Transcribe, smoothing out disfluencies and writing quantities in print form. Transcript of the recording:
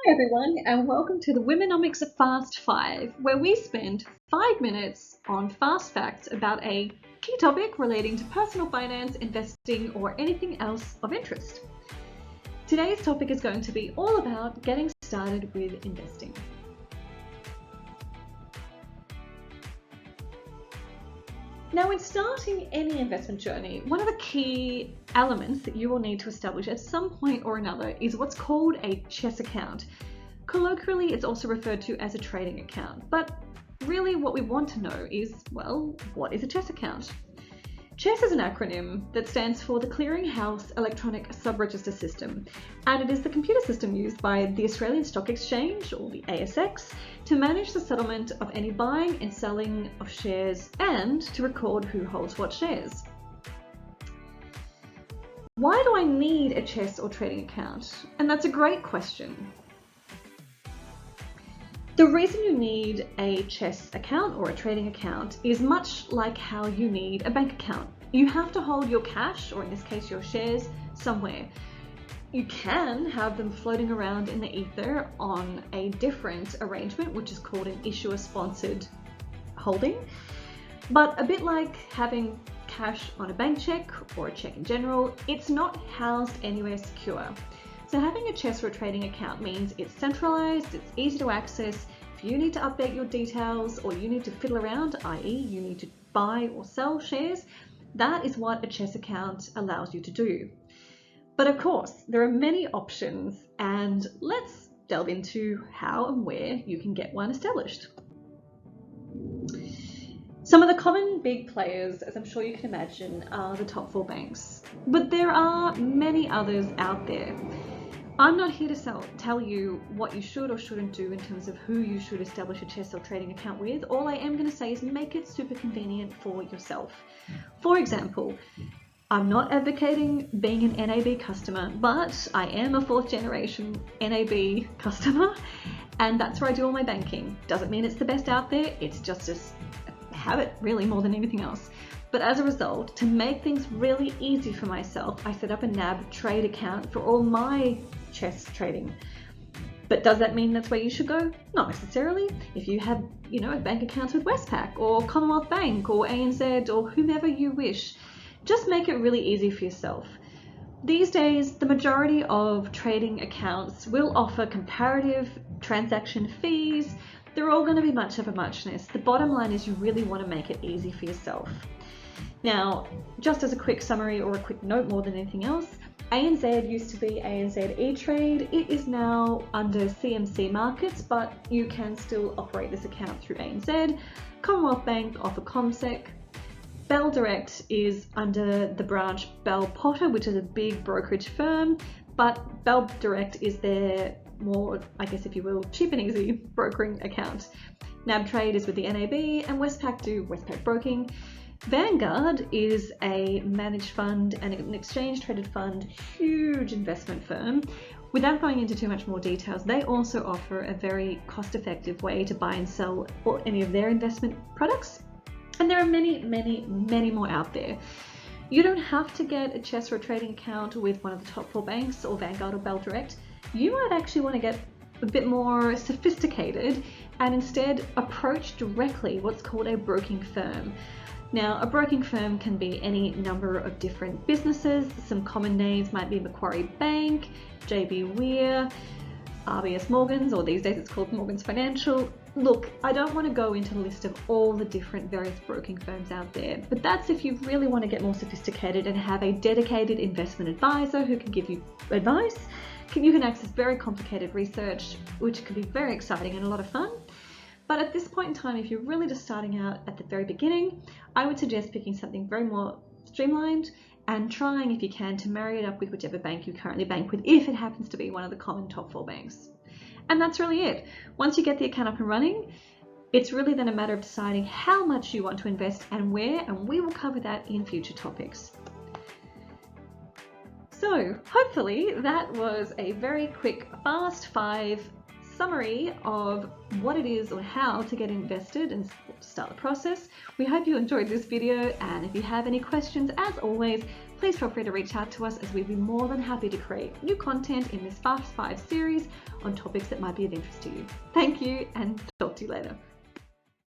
Hi everyone, and welcome to the Womenomics Fast 5, where we spend 5 minutes on fast facts about a key topic relating to personal finance, investing, or anything else of interest. Today's topic is going to be all about getting started with investing. Now, when starting any investment journey, one of the key elements that you will need to establish at some point or another is what's called a chess account. Colloquially, it's also referred to as a trading account, but really what we want to know is, well, what is a chess account? CHESS is an acronym that stands for the Clearinghouse Electronic Sub-Register System, and it is the computer system used by the Australian Stock Exchange, or the ASX, to manage the settlement of any buying and selling of shares and to record who holds what shares. Why do I need a CHESS or trading account? And that's a great question. The reason you need a CHESS account or a trading account is much like how you need a bank account. You have to hold your cash, or in this case your shares, somewhere. You can have them floating around in the ether on a different arrangement, which is called an issuer-sponsored holding. But a bit like having cash on a bank check or a check in general, it's not housed anywhere secure. So having a CHESS or a trading account means it's centralized, it's easy to access. If you need to update your details or you need to fiddle around, i.e. you need to buy or sell shares, that is what a CHESS account allows you to do. But of course, there are many options, and let's delve into how and where you can get one established. Some of the common big players, as I'm sure you can imagine, are the top 4 banks. But there are many others out there. I'm not here to tell you what you should or shouldn't do in terms of who you should establish a CHESS or trading account with. All I am going to say is make it super convenient for yourself. For example, I'm not advocating being an NAB customer, but I am a 4th generation NAB customer, and that's where I do all my banking. Doesn't mean it's the best out there, it's just a habit really more than anything else. But as a result, to make things really easy for myself, I set up a NAB trade account for all my CHESS trading. But does that mean that's where you should go? Not necessarily. If you have, bank accounts with Westpac or Commonwealth Bank or ANZ or whomever you wish, just make it really easy for yourself. These days, the majority of trading accounts will offer comparative transaction fees. They're all going to be much of a muchness. The bottom line is you really want to make it easy for yourself. Now, just as a quick summary or a quick note more than anything else, ANZ used to be ANZ E-Trade. It is now under CMC Markets, but you can still operate this account through ANZ. Commonwealth Bank offer ComSec. Bell Direct is under the branch Bell Potter, which is a big brokerage firm, but Bell Direct is their more, I guess if you will, cheap and easy brokering account. NAB Trade is with the NAB, and Westpac do Westpac Broking. Vanguard is a managed fund and an exchange-traded fund, huge investment firm. Without going into too much more details, they also offer a very cost-effective way to buy and sell any of their investment products. And there are many, many, many more out there. You don't have to get a CHESS or a trading account with one of the top 4 banks or Vanguard or Bell Direct. You might actually want to get a bit more sophisticated and instead approach directly what's called a broking firm. Now, a broking firm can be any number of different businesses. Some common names might be Macquarie Bank, JB Weir, RBS Morgans, or these days it's called Morgans Financial. Look, I don't want to go into the list of all the different various broking firms out there, but that's if you really want to get more sophisticated and have a dedicated investment advisor who can give you advice. You can access very complicated research, which can be very exciting and a lot of fun. But at this point in time, if you're really just starting out at the very beginning, I would suggest picking something very more streamlined and trying, if you can, to marry it up with whichever bank you currently bank with, if it happens to be one of the common top 4 banks. And that's really it. Once you get the account up and running, it's really then a matter of deciding how much you want to invest and where, and we will cover that in future topics. So hopefully that was a very quick, fast 5 summary of what it is or how to get invested and start the process. We hope you enjoyed this video, and if you have any questions, as always, please feel free to reach out to us, as we'd be more than happy to create new content in this Fast 5 series on topics that might be of interest to you. Thank you, and talk to you later.